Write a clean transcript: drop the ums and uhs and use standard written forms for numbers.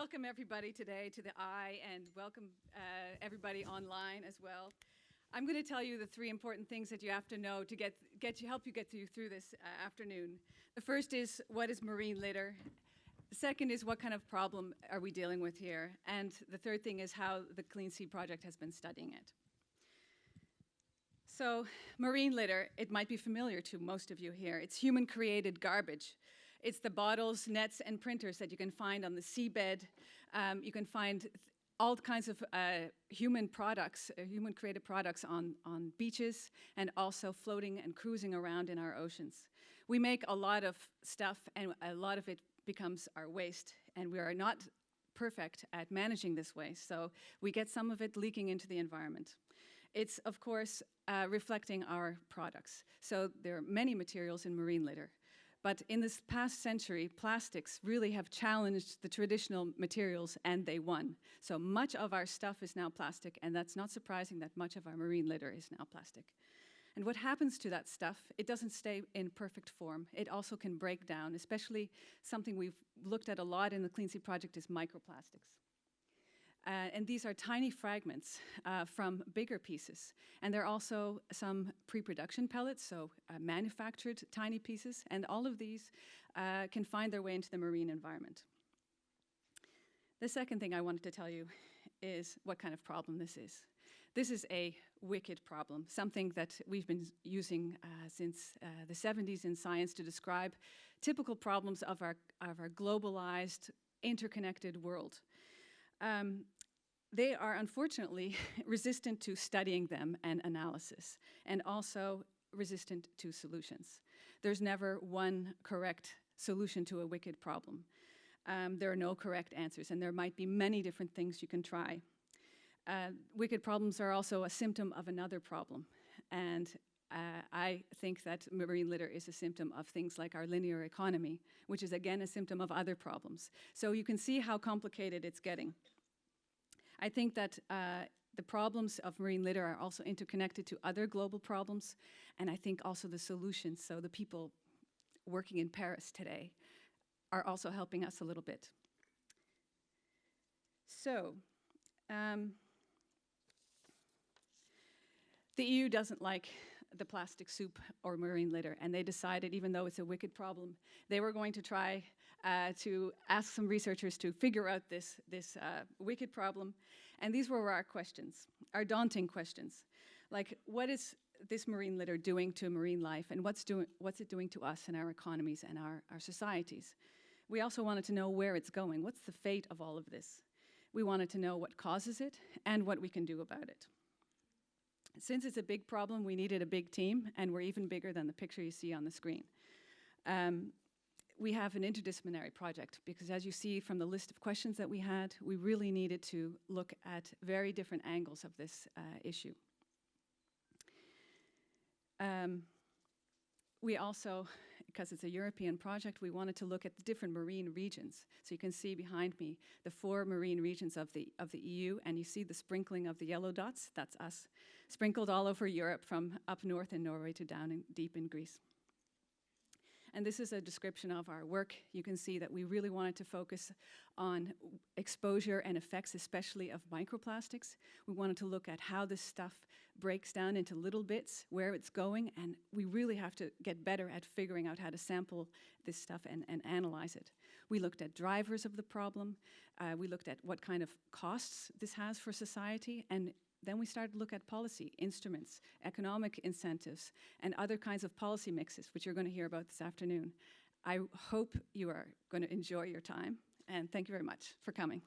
welcome everybody today to the Eye, and welcome everybody online as well. I'm going to tell you the three important things that you have to know to help you get through this afternoon. The first is, what is marine litter? The second is, what kind of problem are we dealing with here? And the third thing is how the Clean Sea Project has been studying it. So, marine litter, it might be familiar to most of you here. It's human-created garbage. It's the bottles, nets, and printers that you can find on the seabed. You can find all kinds of human products, human-created products on beaches, and also floating and cruising around in our oceans. We make a lot of stuff, and a lot of it becomes our waste, and we are not perfect at managing this waste, so we get some of it leaking into the environment. It's, of course, reflecting our products. So there are many materials in marine litter. But in this past century, plastics really have challenged the traditional materials, and they won. So much of our stuff is now plastic, and that's not surprising that much of our marine litter is now plastic. And what happens to that stuff? It doesn't stay in perfect form. It also can break down, especially something we've looked at a lot in the Clean Sea Project is microplastics. And these are tiny fragments from bigger pieces. And there are also some pre-production pellets, so manufactured tiny pieces, and all of these can find their way into the marine environment. The second thing I wanted to tell you is what kind of problem this is. This is a wicked problem, something that we've been using since the 70s in science to describe typical problems of our globalized, interconnected world. They are unfortunately resistant to studying them and analysis, and also resistant to solutions. There's never one correct solution to a wicked problem. There are no correct answers, and there might be many different things you can try. Wicked problems are also a symptom of another problem, and I think that marine litter is a symptom of things like our linear economy, which is again a symptom of other problems. So you can see how complicated it's getting. I think that the problems of marine litter are also interconnected to other global problems, and I think also the solutions, so the people working in Paris today, are also helping us a little bit. So, the EU doesn't like the plastic soup or marine litter, and they decided, even though it's a wicked problem, they were going to try to ask some researchers to figure out this wicked problem. And these were our questions, our daunting questions. Like, what is this marine litter doing to marine life, and what's it doing to us and our economies and our societies? We also wanted to know where it's going. What's the fate of all of this? We wanted to know what causes it and what we can do about it. Since it's a big problem, we needed a big team, and we're even bigger than the picture you see on the screen. We have an interdisciplinary project because, as you see from the list of questions that we had, we really needed to look at very different angles of this issue. We also, because it's a European project, we wanted to look at the different marine regions. So you can see behind me the 4 marine regions of the EU, and you see the sprinkling of the yellow dots. That's us, sprinkled all over Europe from up north in Norway to down deep in Greece. And this is a description of our work. You can see that we really wanted to focus on exposure and effects, especially of microplastics. We wanted to look at how this stuff breaks down into little bits, where it's going, and we really have to get better at figuring out how to sample this stuff and analyze it. We looked at drivers of the problem. We looked at what kind of costs this has for society, and then we started to look at policy instruments, economic incentives, and other kinds of policy mixes, which you're going to hear about this afternoon. I hope you are going to enjoy your time, and thank you very much for coming.